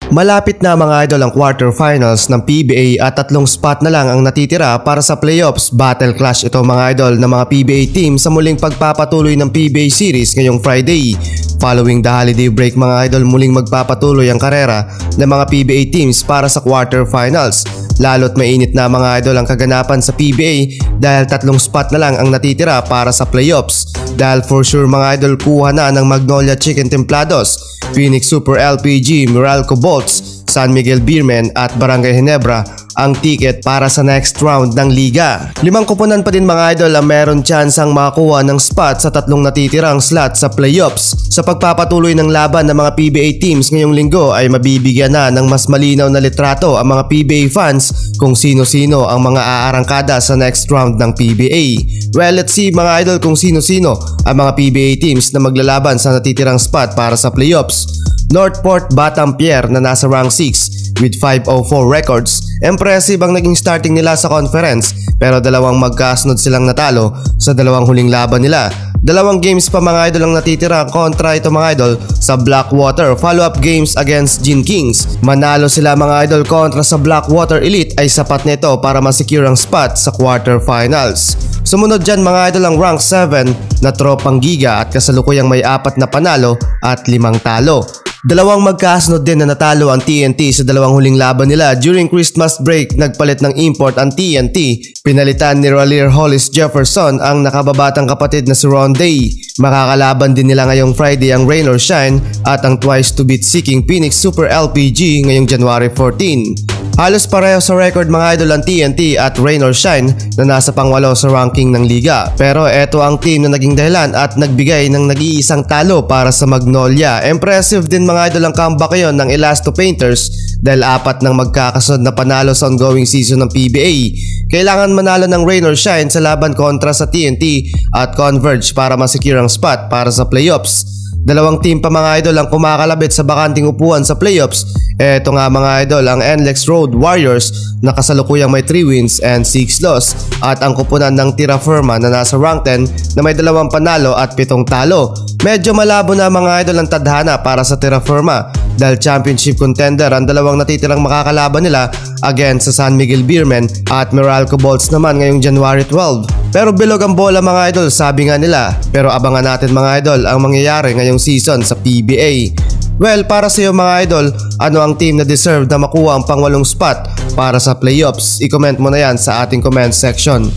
Malapit na mga idol ang quarterfinals ng PBA at 3 spot na lang ang natitira para sa playoffs. Battle clash ito mga idol ng mga PBA team sa muling pagpapatuloy ng PBA series ngayong Friday. Following the holiday break mga idol, muling magpapatuloy ang karera ng mga PBA teams para sa quarterfinals. Lalo't mainit na mga idol ang kaganapan sa PBA dahil 3 spot na lang ang natitira para sa playoffs. Dahil for sure mga idol, kuha na ng Magnolia Chicken Templados, Phoenix Super LPG, Meralco Bolts, San Miguel Beermen at Barangay Ginebra ang ticket para sa next round ng liga. 5 kuponan pa din mga idol ang meron tsansang makakuha ng spot sa 3 natitirang slot sa playoffs. Sa pagpapatuloy ng laban ng mga PBA teams ngayong linggo ay mabibigyan na ng mas malinaw na litrato ang mga PBA fans kung sino-sino ang mga aarangkada sa next round ng PBA. Well, let's see mga idol kung sino-sino ang mga PBA teams na maglalaban sa natitirang spot para sa playoffs. Northport Batampier na nasa rank 6 with 504 records. Impressive ang naging starting nila sa conference pero 2 magkasunod silang natalo sa 2 huling laban nila. 2 games pa mga idol ang natitira kontra ito mga idol sa Blackwater follow-up games against Gin Kings. Manalo sila mga idol kontra sa Blackwater Elite ay sapat nito para masecure ang spot sa quarterfinals. Sumunod dyan mga idol ang rank 7 na Tropang Giga at kasalukuyang may 4 na panalo at 5 talo. 2 magkasunod din na natalo ang TNT sa 2 huling laban nila. During Christmas break, nagpalit ng import ang TNT. Pinalitan ni Raleigh Hollis Jefferson ang nakababatang kapatid na si Ron Day. Makakalaban din nila ngayong Friday ang Rain or Shine at ang twice to beat seeking Phoenix Super LPG ngayong January 14. Halos pareho sa record mga idol ang TNT at Rain or Shine na nasa pang-8 sa ranking ng liga. Pero eto ang team na naging dahilan at nagbigay ng nag-iisang talo para sa Magnolia. Impressive din mga idol ang comeback yon ng Elasto Painters dahil 4 nang magkakasunod na panalo sa ongoing season ng PBA. Kailangan manalo ng Rain or Shine sa laban kontra sa TNT at Converge para masecure ang spot para sa playoffs. 2 team pa mga idol ang kumakalabit sa bakanting upuan sa playoffs. Eto nga mga idol ang NLEX Road Warriors na kasalukuyang may 3 wins and 6 loss at ang kupunan ng Tira Firma na nasa rank 10 na may 2 panalo at 7 talo. Medyo malabo na mga idol ang tadhana para sa Tira Firma dahil championship contender ang 2 natitirang makakalaban nila against sa San Miguel Beermen at Meralco Bolts naman ngayong January 12. Pero bilog ang bola mga idol, sabi nga nila. Pero abangan natin mga idol ang mangyayari ngayong season sa PBA. Well, para sa iyo mga idol, ano ang team na deserve na makuha ang pang-8 spot para sa playoffs? I-comment mo na yan sa ating comment section.